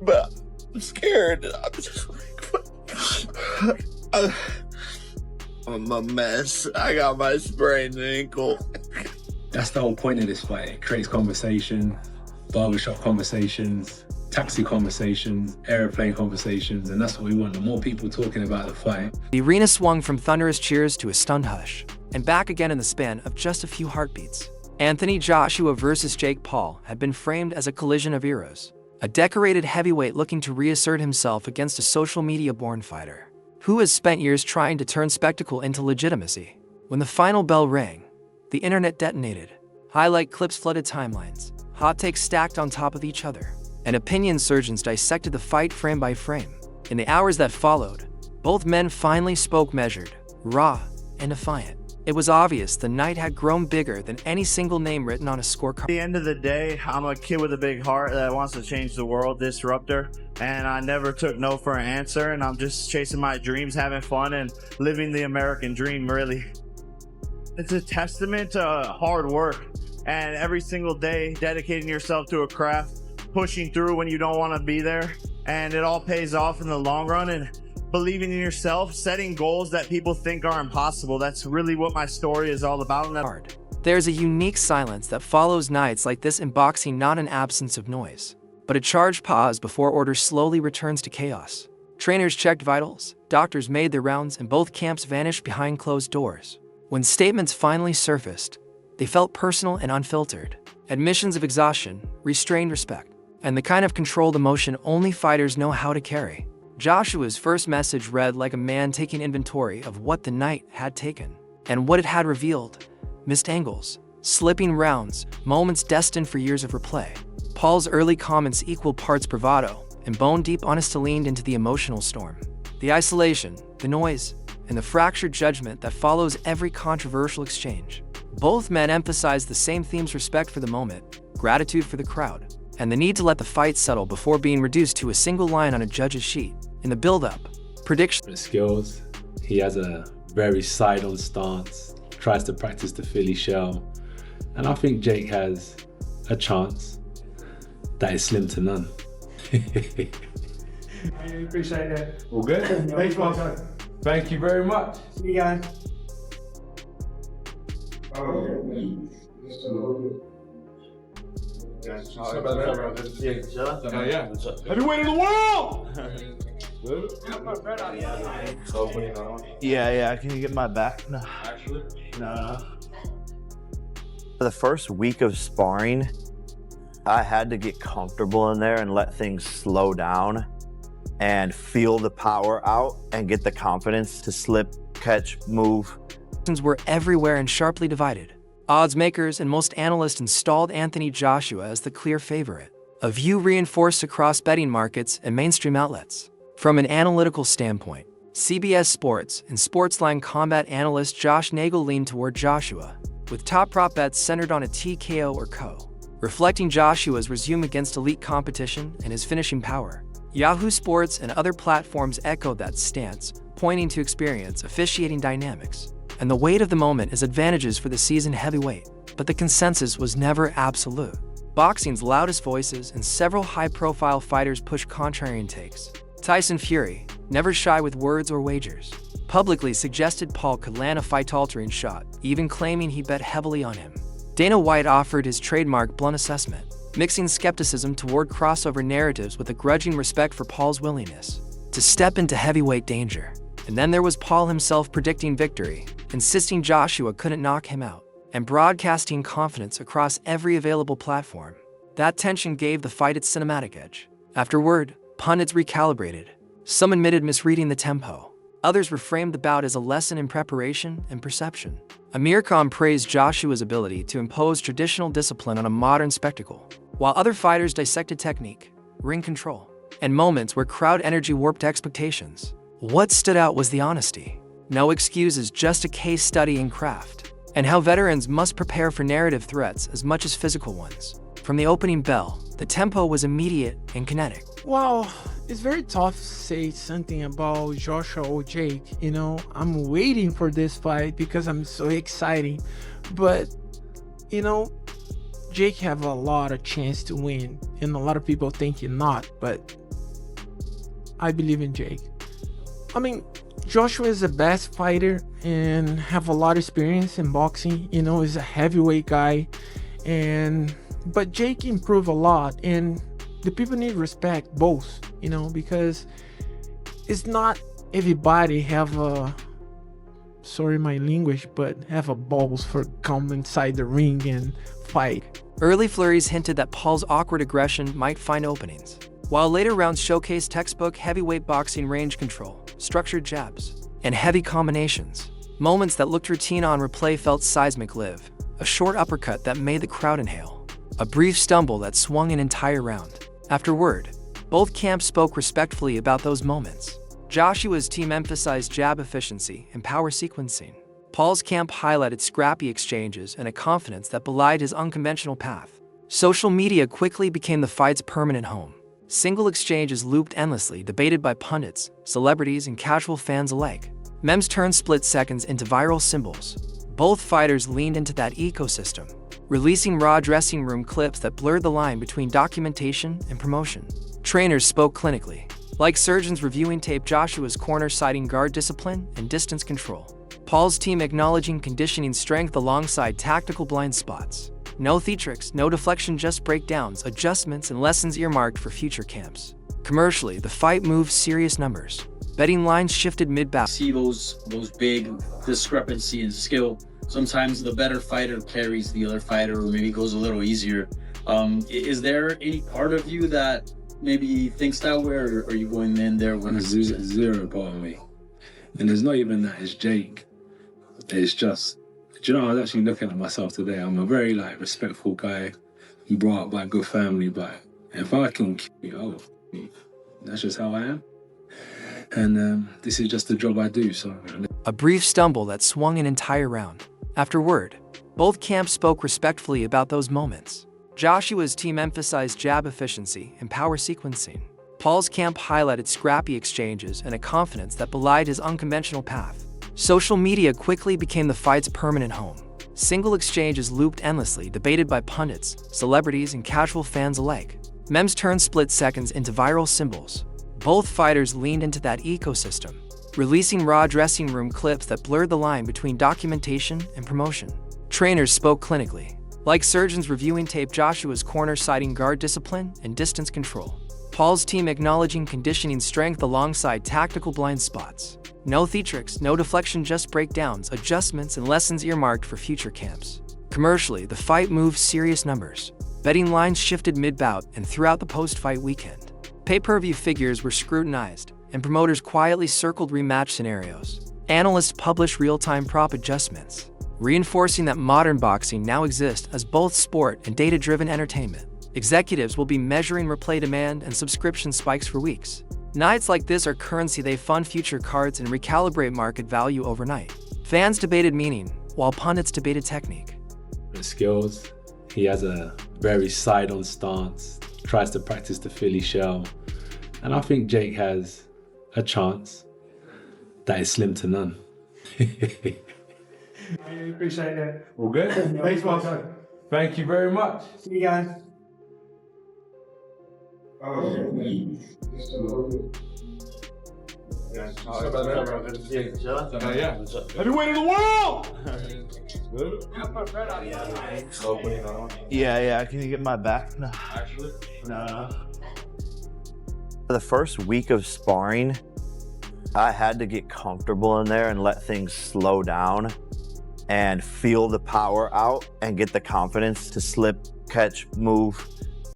but I'm scared. I'm just like, I'm a mess. I got my sprained ankle. That's the whole point of this fight. It creates conversation, barbershop conversations, taxi conversations, airplane conversations, and that's what we want. The more people talking about the fight. The arena swung from thunderous cheers to a stunned hush, and back again in the span of just a few heartbeats. Anthony Joshua versus Jake Paul had been framed as a collision of heroes, a decorated heavyweight looking to reassert himself against a social media-born fighter, who has spent years trying to turn spectacle into legitimacy. When the final bell rang, the internet detonated. Highlight clips flooded timelines, hot takes stacked on top of each other, and opinion surgeons dissected the fight frame by frame. In the hours that followed, both men finally spoke measured, raw, and defiant. It was obvious the night had grown bigger than any single name written on a scorecard. At the end of the day, I'm a kid with a big heart that wants to change the world, disruptor, and I never took no for an answer, and I'm just chasing my dreams, having fun, and living the American dream, really. It's a testament to hard work and every single day dedicating yourself to a craft, pushing through when you don't want to be there, and it all pays off in the long run, and believing in yourself, setting goals that people think are impossible. That's really what my story is all about. There's a unique silence that follows nights like this in boxing, not an absence of noise, but a charged pause before order slowly returns to chaos. Trainers checked vitals, doctors made their rounds, and both camps vanished behind closed doors. When statements finally surfaced, they felt personal and unfiltered. Admissions of exhaustion, restrained respect, and the kind of controlled emotion only fighters know how to carry. Joshua's first message read like a man taking inventory of what the night had taken, and what it had revealed: missed angles, slipping rounds, moments destined for years of replay. Paul's early comments equal parts bravado and bone-deep honesty leaned into the emotional storm. The isolation, the noise, and the fractured judgment that follows every controversial exchange. Both men emphasized the same themes: respect for the moment, gratitude for the crowd, and the need to let the fight settle before being reduced to a single line on a judge's sheet. In the build-up, prediction Skills. He has a very side-on stance, tries to practice the Philly shell, and I think Jake has a chance that is slim to none. I really appreciate it. All good? Thanks, boss. Thank you very much. See you guys. Heavyweight of the world! Yeah, can you get my back? No. No. For the first week of sparring, I had to get comfortable in there and let things slow down and feel the power out and get the confidence to slip, catch, move. were everywhere and sharply divided. Odds makers and most analysts installed Anthony Joshua as the clear favorite, a view reinforced across betting markets and mainstream outlets. From an analytical standpoint, CBS Sports and Sportsline combat analyst Josh Nagel leaned toward Joshua, with top prop bets centered on a TKO or KO, reflecting Joshua's resume against elite competition and his finishing power. Yahoo Sports and other platforms echoed that stance, pointing to experience, officiating dynamics, and the weight of the moment as advantages for the seasoned heavyweight. But the consensus was never absolute. Boxing's loudest voices and several high-profile fighters pushed contrarian takes. Tyson Fury, never shy with words or wagers, publicly suggested Paul could land a fight-altering shot, even claiming he bet heavily on him. Dana White offered his trademark blunt assessment, mixing skepticism toward crossover narratives with a grudging respect for Paul's willingness to step into heavyweight danger. And then there was Paul himself predicting victory, insisting Joshua couldn't knock him out, and broadcasting confidence across every available platform. That tension gave the fight its cinematic edge. Afterward, pundits recalibrated. Some admitted misreading the tempo. Others reframed the bout as a lesson in preparation and perception. Amir Khan praised Joshua's ability to impose traditional discipline on a modern spectacle, while other fighters dissected technique, ring control, and moments where crowd energy warped expectations. What stood out was the honesty. No excuses, just a case study in craft, and how veterans must prepare for narrative threats as much as physical ones. From the opening bell, the tempo was immediate and kinetic. Wow, it's very tough to say something about Joshua or Jake. You know, I'm waiting for this fight because I'm so excited. But, you know, Jake have a lot of chance to win, and a lot of people think he not. But I believe in Jake. I mean, Joshua is the best fighter and have a lot of experience in boxing. You know, he's a heavyweight guy, but Jake improved a lot, and the people need respect both. You know, because it's not everybody have a, sorry my language, but have a balls for come inside the ring and fight. Early flurries hinted that Paul's awkward aggression might find openings, while later rounds showcased textbook heavyweight boxing range control, structured jabs, and heavy combinations. Moments that looked routine on replay felt seismic live. A short uppercut that made the crowd inhale. A brief stumble that swung an entire round. Afterward, both camps spoke respectfully about those moments. Joshua's team emphasized jab efficiency and power sequencing. Paul's camp highlighted scrappy exchanges and a confidence that belied his unconventional path. Social media quickly became the fight's permanent home. Single exchanges looped endlessly, debated by pundits, celebrities, and casual fans alike. Memes turned split seconds into viral symbols. Both fighters leaned into that ecosystem, releasing raw dressing room clips that blurred the line between documentation and promotion. Trainers spoke clinically, like surgeons reviewing tape. Joshua's corner citing guard discipline and distance control. Paul's team acknowledging conditioning strength alongside tactical blind spots. No theatrics, no deflection, just breakdowns, adjustments, and lessons earmarked for future camps. Commercially, the fight moved serious numbers. Betting lines shifted mid-bout. See those big discrepancy in skill. Sometimes the better fighter carries the other fighter, or maybe goes a little easier. Is there any part of you that maybe thinks that way, or are you going in there when There's zero part of me. And there's not even that, it's Jake. It's just, do you know, I was actually looking at myself today. I'm a very respectful guy, brought up by a good family, but if I can kill you, that's just how I am. And this is just the job I do, so. A brief stumble that swung an entire round. Afterward, both camps spoke respectfully about those moments. Joshua's team emphasized jab efficiency and power sequencing. Paul's camp highlighted scrappy exchanges and a confidence that belied his unconventional path. Social media quickly became the fight's permanent home. Single exchanges looped endlessly, debated by pundits, celebrities, and casual fans alike. Memes turned split seconds into viral symbols. Both fighters leaned into that ecosystem, releasing raw dressing room clips that blurred the line between documentation and promotion. Trainers spoke clinically, like surgeons reviewing tape. Joshua's corner citing guard discipline and distance control. Paul's team acknowledging conditioning strength alongside tactical blind spots. No theatrics, no deflection, just breakdowns, adjustments, and lessons earmarked for future camps. Commercially, the fight moved serious numbers. Betting lines shifted mid-bout and throughout the post-fight weekend. Pay-per-view figures were scrutinized, and promoters quietly circled rematch scenarios. Analysts published real-time prop adjustments, reinforcing that modern boxing now exists as both sport and data-driven entertainment. Executives will be measuring replay demand and subscription spikes for weeks. Nights like this are currency. They fund future cards and recalibrate market value overnight. Fans debated meaning, while pundits debated technique. The skills, he has a very side-on stance, tries to practice the Philly shell, and I think Jake has a chance that is slim to none. I really appreciate it. All good? Thanks, boss. Thank you very much. See you guys. Heavyweight of the world! Yeah. Can you get my back? No. No. The first week of sparring, I had to get comfortable in there and let things slow down and feel the power out and get the confidence to slip, catch, move,